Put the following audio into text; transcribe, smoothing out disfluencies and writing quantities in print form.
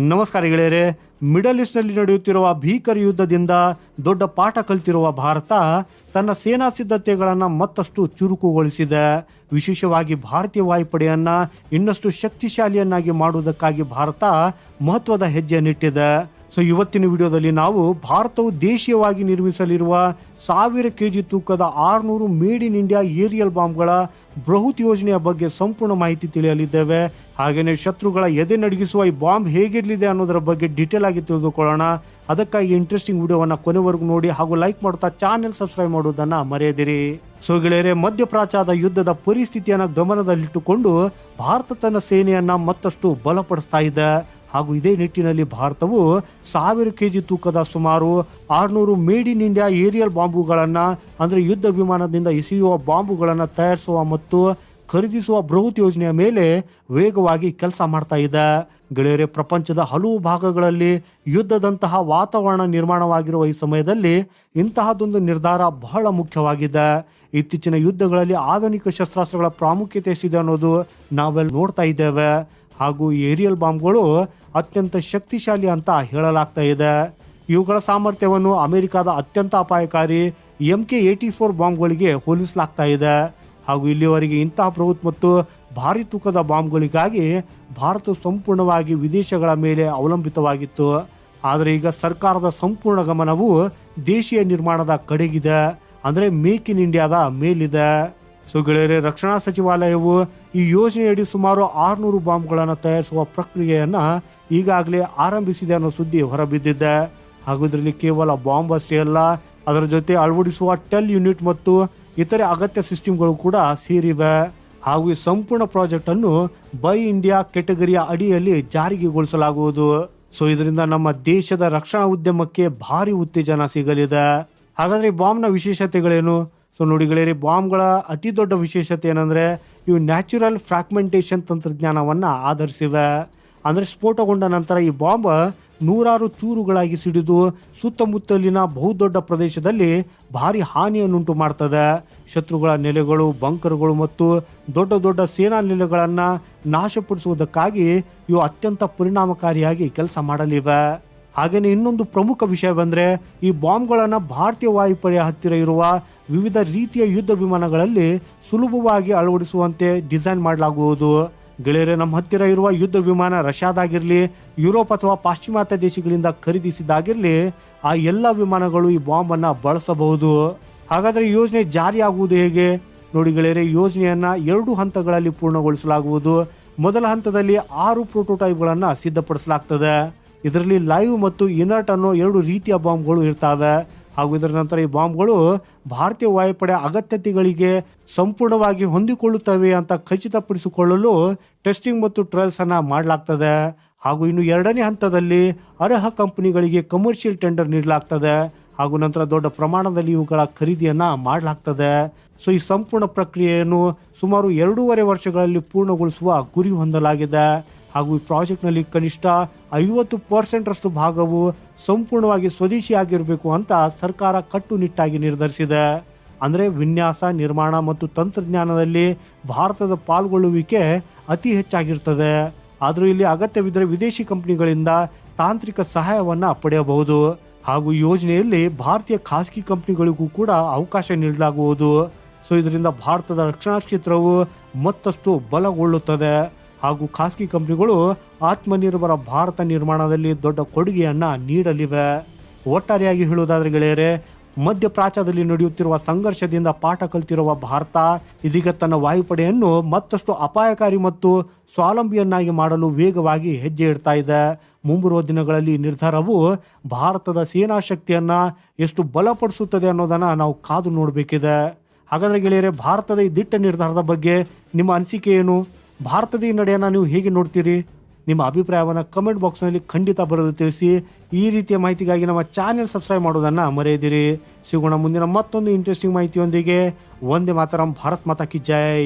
ನಮಸ್ಕಾರ ಗೆಳೆಯರೆ. ಮಿಡಲ್ ಈಸ್ಟ್ನಲ್ಲಿ ನಡೆಯುತ್ತಿರುವ ಭೀಕರ ಯುದ್ಧದಿಂದ ದೊಡ್ಡ ಪಾಠ ಕಲಿತಿರುವ ಭಾರತ ತನ್ನ ಸೇನಾ ಸಿದ್ಧತೆಗಳನ್ನು ಮತ್ತಷ್ಟು ಚುರುಕುಗೊಳಿಸಿದೆ. ವಿಶೇಷವಾಗಿ ಭಾರತೀಯ ವಾಯುಪಡೆಯನ್ನು ಇನ್ನಷ್ಟು ಶಕ್ತಿಶಾಲಿಯನ್ನಾಗಿ ಮಾಡುವುದಕ್ಕಾಗಿ ಭಾರತ ಮಹತ್ವದ ಹೆಜ್ಜೆಯನ್ನಿಟ್ಟಿದೆ. ಇವತ್ತಿನ ವಿಡಿಯೋದಲ್ಲಿ ನಾವು ಭಾರತವು ದೇಶೀಯವಾಗಿ ನಿರ್ಮಿಸಲಿರುವ 1000 kg ತೂಕದ 600 ಮೇಡ್ ಇನ್ ಇಂಡಿಯಾ ಏರಿಯಲ್ ಬಾಂಬ್ಗಳ ಬೃಹತ್ ಯೋಜನೆಯ ಬಗ್ಗೆ ಸಂಪೂರ್ಣ ಮಾಹಿತಿ ತಿಳಿಯಲಿದ್ದೇವೆ. ಹಾಗೆಯೇ ಶತ್ರುಗಳ ಎದೆ ನಡುಗಿಸುವ ಈ ಬಾಂಬ್ ಹೇಗಿರಲಿದೆ ಅನ್ನೋದರ ಬಗ್ಗೆ ಡೀಟೇಲ್ ಆಗಿ ತಿಳಿದುಕೊಳ್ಳೋಣ. ಅದಕ್ಕಾಗಿ ಇಂಟ್ರೆಸ್ಟಿಂಗ್ ವಿಡಿಯೋವನ್ನು ಕೊನೆವರೆಗೂ ನೋಡಿ ಹಾಗೂ ಲೈಕ್ ಮಾಡುತ್ತಾ ಚಾನೆಲ್ ಸಬ್ಸ್ಕ್ರೈಬ್ ಮಾಡುವುದನ್ನು ಮರೆಯದಿರಿ. ಗೆಳೆಯರೆ, ಮಧ್ಯಪ್ರಾಚ್ಯದ ಯುದ್ಧದ ಪರಿಸ್ಥಿತಿಯನ್ನು ಗಮನದಲ್ಲಿಟ್ಟುಕೊಂಡು ಭಾರತ ತನ್ನ ಸೇನೆಯನ್ನ ಮತ್ತಷ್ಟು ಬಲಪಡಿಸ್ತಾ ಇದೆ. ಹಾಗೂ ಇದೇ ನಿಟ್ಟಿನಲ್ಲಿ ಭಾರತವು 1000 kg ತೂಕದ ಸುಮಾರು 600 ಮೇಡ್ ಇನ್ ಇಂಡಿಯಾ ಏರಿಯಲ್ ಬಾಂಬುಗಳನ್ನು ಅಂದರೆ ಯುದ್ಧ ವಿಮಾನದಿಂದ ಎಸೆಯುವ ಬಾಂಬುಗಳನ್ನು ತಯಾರಿಸುವ ಮತ್ತು ಖರೀದಿಸುವ ಬೃಹತ್ ಯೋಜನೆಯ ಮೇಲೆ ವೇಗವಾಗಿ ಕೆಲಸ ಮಾಡ್ತಾ ಇದೆ. ಗೆಳೆಯರೆ, ಪ್ರಪಂಚದ ಹಲವು ಭಾಗಗಳಲ್ಲಿ ಯುದ್ಧದಂತಹ ವಾತಾವರಣ ನಿರ್ಮಾಣವಾಗಿರುವ ಈ ಸಮಯದಲ್ಲಿ ಇಂತಹದೊಂದು ನಿರ್ಧಾರ ಬಹಳ ಮುಖ್ಯವಾಗಿದೆ. ಇತ್ತೀಚಿನ ಯುದ್ಧಗಳಲ್ಲಿ ಆಧುನಿಕ ಶಸ್ತ್ರಾಸ್ತ್ರಗಳ ಪ್ರಾಮುಖ್ಯತೆ ಎಷ್ಟಿದೆ ಅನ್ನೋದು ನಾವೆಲ್ಲ ನೋಡ್ತಾ ಇದ್ದೇವೆ. ಹಾಗೂ ಏರಿಯಲ್ ಬಾಂಬ್ಗಳು ಅತ್ಯಂತ ಶಕ್ತಿಶಾಲಿ ಅಂತ ಹೇಳಲಾಗ್ತಾ ಇದೆ. ಇವುಗಳ ಸಾಮರ್ಥ್ಯವನ್ನು ಅಮೆರಿಕದ ಅತ್ಯಂತ ಅಪಾಯಕಾರಿ MK-84 ಬಾಂಬ್ಗಳಿಗೆ ಹೋಲಿಸಲಾಗ್ತಾ ಇದೆ. ಹಾಗೂ ಇಲ್ಲಿವರೆಗೆ ಇಂತಹ ಬೃಹತ್ ಮತ್ತು ಭಾರಿ ತೂಕದ ಬಾಂಬ್ಗಳಿಗಾಗಿ ಭಾರತ ಸಂಪೂರ್ಣವಾಗಿ ವಿದೇಶಗಳ ಮೇಲೆ ಅವಲಂಬಿತವಾಗಿತ್ತು. ಆದರೆ ಈಗ ಸರ್ಕಾರದ ಸಂಪೂರ್ಣ ಗಮನವು ದೇಶೀಯ ನಿರ್ಮಾಣದ ಕಡೆಗಿದೆ, ಅಂದರೆ ಮೇಕ್ ಇನ್ ಇಂಡಿಯಾದ ಮೇಲಿದೆ. ಗೆಳೆಯರೆ, ರಕ್ಷಣಾ ಸಚಿವಾಲಯವು ಈ ಯೋಜನೆಯಡಿ ಸುಮಾರು 600 ಬಾಂಬ್ಗಳನ್ನು ತಯಾರಿಸುವ ಪ್ರಕ್ರಿಯೆಯನ್ನು ಈಗಾಗಲೇ ಆರಂಭಿಸಿದೆ ಅನ್ನೋ ಸುದ್ದಿ ಹೊರಬಿದ್ದಿದೆ. ಹಾಗೂ ಇದರಲ್ಲಿ ಕೇವಲ ಬಾಂಬ್ ಅಷ್ಟೇ ಅಲ್ಲ, ಅದರ ಜೊತೆ ಅಳವಡಿಸುವ ಟೆಲ್ ಯೂನಿಟ್ ಮತ್ತು ಇತರೆ ಅಗತ್ಯ ಸಿಸ್ಟಮ್ಗಳು ಕೂಡ ಸೇರಿವೆ. ಹಾಗೂ ಈ ಸಂಪೂರ್ಣ ಪ್ರಾಜೆಕ್ಟ್ ಅನ್ನು ಬೈ ಇಂಡಿಯಾ ಕೆಟಗರಿಯ ಅಡಿಯಲ್ಲಿ ಜಾರಿಗೆಗೊಳಿಸಲಾಗುವುದು. ಇದರಿಂದ ನಮ್ಮ ದೇಶದ ರಕ್ಷಣಾ ಉದ್ಯಮಕ್ಕೆ ಭಾರಿ ಉತ್ತೇಜನ ಸಿಗಲಿದೆ. ಹಾಗಾದ್ರೆ ಈ ಬಾಂಬ್ನ ವಿಶೇಷತೆಗಳೇನು? ನೋಡಿ ಗೆಳೆಯರೆ, ಬಾಂಬ್ಗಳ ಅತಿ ದೊಡ್ಡ ವಿಶೇಷತೆ ಏನಂದ್ರೆ ಇವು ನ್ಯಾಚುರಲ್ ಫ್ರಾಗ್ಮೆಂಟೇಷನ್ ತಂತ್ರಜ್ಞಾನವನ್ನು ಆಧರಿಸಿವೆ. ಅಂದರೆ ಸ್ಫೋಟಗೊಂಡ ನಂತರ ಈ ಬಾಂಬ್ ನೂರಾರು ಚೂರುಗಳಾಗಿ ಸಿಡಿದು ಸುತ್ತಮುತ್ತಲಿನ ಬಹುದೊಡ್ಡ ಪ್ರದೇಶದಲ್ಲಿ ಭಾರಿ ಹಾನಿಯನ್ನುಂಟು ಮಾಡ್ತದೆ. ಶತ್ರುಗಳ ನೆಲೆಗಳು, ಬಂಕರ್ಗಳು ಮತ್ತು ದೊಡ್ಡ ದೊಡ್ಡ ಸೇನಾ ನೆಲೆಗಳನ್ನು ನಾಶಪಡಿಸುವುದಕ್ಕಾಗಿ ಇವು ಅತ್ಯಂತ ಪರಿಣಾಮಕಾರಿಯಾಗಿ ಕೆಲಸ ಮಾಡಲಿವೆ. ಹಾಗೆಯೇ ಇನ್ನೊಂದು ಪ್ರಮುಖ ವಿಷಯ ಬಂದರೆ ಈ ಬಾಂಬ್ಗಳನ್ನು ಭಾರತೀಯ ವಾಯುಪಡೆಯ ಹತ್ತಿರ ಇರುವ ವಿವಿಧ ರೀತಿಯ ಯುದ್ಧ ವಿಮಾನಗಳಲ್ಲಿ ಸುಲಭವಾಗಿ ಅಳವಡಿಸುವಂತೆ ಡಿಸೈನ್ ಮಾಡಲಾಗುವುದು. ಗೆಳೆಯರೆ, ನಮ್ಮ ಹತ್ತಿರ ಇರುವ ಯುದ್ಧ ವಿಮಾನ ರಷ್ಯಾದಾಗಿರಲಿ, ಯುರೋಪ್ ಅಥವಾ ಪಾಶ್ಚಿಮಾತ್ಯ ದೇಶಗಳಿಂದ ಖರೀದಿಸಿದಾಗಿರಲಿ, ಆ ಎಲ್ಲ ವಿಮಾನಗಳು ಈ ಬಾಂಬನ್ನು ಬಳಸಬಹುದು. ಹಾಗಾದರೆ ಈ ಯೋಜನೆ ಜಾರಿಯಾಗುವುದು ಹೇಗೆ? ನೋಡಿ ಗೆಳೆಯರೆ, ಯೋಜನೆಯನ್ನು 2 ಹಂತಗಳಲ್ಲಿ ಪೂರ್ಣಗೊಳಿಸಲಾಗುವುದು. ಮೊದಲ ಹಂತದಲ್ಲಿ 6 ಪ್ರೋಟೋಟೈಪ್ಗಳನ್ನು ಸಿದ್ಧಪಡಿಸಲಾಗ್ತದೆ. ಇದರಲ್ಲಿ ಲೈವ್ ಮತ್ತು ಇನರ್ಟ್ ಅನ್ನೋ 2 ರೀತಿಯ ಬಾಂಬ್ಗಳು ಇರ್ತವೆ. ಹಾಗೂ ಇದರ ನಂತರ ಈ ಬಾಂಬ್ಗಳು ಭಾರತೀಯ ವಾಯುಪಡೆ ಅಗತ್ಯತೆಗಳಿಗೆ ಸಂಪೂರ್ಣವಾಗಿ ಹೊಂದಿಕೊಳ್ಳುತ್ತವೆ ಅಂತ ಖಚಿತಪಡಿಸಿಕೊಳ್ಳಲು ಟೆಸ್ಟಿಂಗ್ ಮತ್ತು ಟ್ರಯಲ್ಸ್ ಅನ್ನ ಮಾಡಲಾಗ್ತದೆ. ಹಾಗೂ ಇನ್ನು 2ನೇ ಹಂತದಲ್ಲಿ ಅರ್ಹ ಕಂಪನಿಗಳಿಗೆ ಕಮರ್ಷಿಯಲ್ ಟೆಂಡರ್ ನೀಡಲಾಗ್ತದೆ. ಹಾಗೂ ನಂತರ ದೊಡ್ಡ ಪ್ರಮಾಣದಲ್ಲಿ ಇವುಗಳ ಖರೀದಿಯನ್ನ ಮಾಡಲಾಗ್ತದೆ. ಈ ಸಂಪೂರ್ಣ ಪ್ರಕ್ರಿಯೆಯನ್ನು ಸುಮಾರು 2.5 ವರ್ಷಗಳಲ್ಲಿ ಪೂರ್ಣಗೊಳಿಸುವ ಗುರಿ ಹೊಂದಲಾಗಿದೆ. ಹಾಗೂ ಈ ಪ್ರಾಜೆಕ್ಟ್ನಲ್ಲಿ ಕನಿಷ್ಠ 50% ಭಾಗವು ಸಂಪೂರ್ಣವಾಗಿ ಸ್ವದೇಶಿಯಾಗಿರಬೇಕು ಅಂತ ಸರ್ಕಾರ ಕಟ್ಟುನಿಟ್ಟಾಗಿ ನಿರ್ಧರಿಸಿದೆ. ಅಂದರೆ ವಿನ್ಯಾಸ, ನಿರ್ಮಾಣ ಮತ್ತು ತಂತ್ರಜ್ಞಾನದಲ್ಲಿ ಭಾರತದ ಪಾಲ್ಗೊಳ್ಳುವಿಕೆ ಅತಿ ಹೆಚ್ಚಾಗಿರ್ತದೆ. ಆದರೂ ಇಲ್ಲಿ ಅಗತ್ಯವಿದ್ದರೆ ವಿದೇಶಿ ಕಂಪನಿಗಳಿಂದ ತಾಂತ್ರಿಕ ಸಹಾಯವನ್ನು ಪಡೆಯಬಹುದು. ಹಾಗೂ ಯೋಜನೆಯಲ್ಲಿ ಭಾರತೀಯ ಖಾಸಗಿ ಕಂಪನಿಗಳಿಗೂ ಕೂಡ ಅವಕಾಶ ನೀಡಲಾಗುವುದು. ಇದರಿಂದ ಭಾರತದ ರಕ್ಷಣಾ ಕ್ಷೇತ್ರವು ಮತ್ತಷ್ಟು ಬಲಗೊಳ್ಳುತ್ತದೆ. ಹಾಗೂ ಖಾಸಗಿ ಕಂಪನಿಗಳು ಆತ್ಮನಿರ್ಭರ ಭಾರತ ನಿರ್ಮಾಣದಲ್ಲಿ ದೊಡ್ಡ ಕೊಡುಗೆಯನ್ನು ನೀಡಲಿವೆ. ಒಟ್ಟಾರೆಯಾಗಿ ಹೇಳುವುದಾದರೆ ಗೆಳೆಯರೆ, ಮಧ್ಯಪ್ರಾಚ್ಯದಲ್ಲಿ ನಡೆಯುತ್ತಿರುವ ಸಂಘರ್ಷದಿಂದ ಪಾಠ ಕಲಿತಿರುವ ಭಾರತ ಇದೀಗ ತನ್ನ ವಾಯುಪಡೆಯನ್ನು ಮತ್ತಷ್ಟು ಅಪಾಯಕಾರಿ ಮತ್ತು ಸ್ವಾವಲಂಬಿಯನ್ನಾಗಿ ಮಾಡಲು ವೇಗವಾಗಿ ಹೆಜ್ಜೆ ಇಡ್ತಾ ಇದೆ. ಮುಂಬರುವ ದಿನಗಳಲ್ಲಿ ನಿರ್ಧಾರವು ಭಾರತದ ಸೇನಾ ಶಕ್ತಿಯನ್ನು ಎಷ್ಟು ಬಲಪಡಿಸುತ್ತದೆ ಅನ್ನೋದನ್ನು ನಾವು ಕಾದು ನೋಡಬೇಕಿದೆ. ಹಾಗಾದರೆ ಗೆಳೆಯರೆ, ಭಾರತದ ಈ ದಿಟ್ಟ ನಿರ್ಧಾರದ ಬಗ್ಗೆ ನಿಮ್ಮ ಅನಿಸಿಕೆ ಏನು? ಭಾರತದ ಈ ನಡೆಯನ್ನು ನೀವು ಹೇಗೆ ನೋಡ್ತೀರಿ? ನಿಮ್ಮ ಅಭಿಪ್ರಾಯವನ್ನು ಕಮೆಂಟ್ ಬಾಕ್ಸ್ನಲ್ಲಿ ಖಂಡಿತ ಬರೆದು ತಿಳಿಸಿ. ಈ ರೀತಿಯ ಮಾಹಿತಿಗಾಗಿ ನಮ್ಮ ಚಾನೆಲ್ ಸಬ್ಸ್ಕ್ರೈಬ್ ಮಾಡೋದನ್ನು ಮರೆಯದಿರಿ. ಸಿಗೋಣ ಮುಂದಿನ ಮತ್ತೊಂದು ಇಂಟ್ರೆಸ್ಟಿಂಗ್ ಮಾಹಿತಿಯೊಂದಿಗೆ. ವಂದೇ ಮಾತರಂ. ಭಾರತ್ ಮಾತಾ ಕಿ ಜೈ.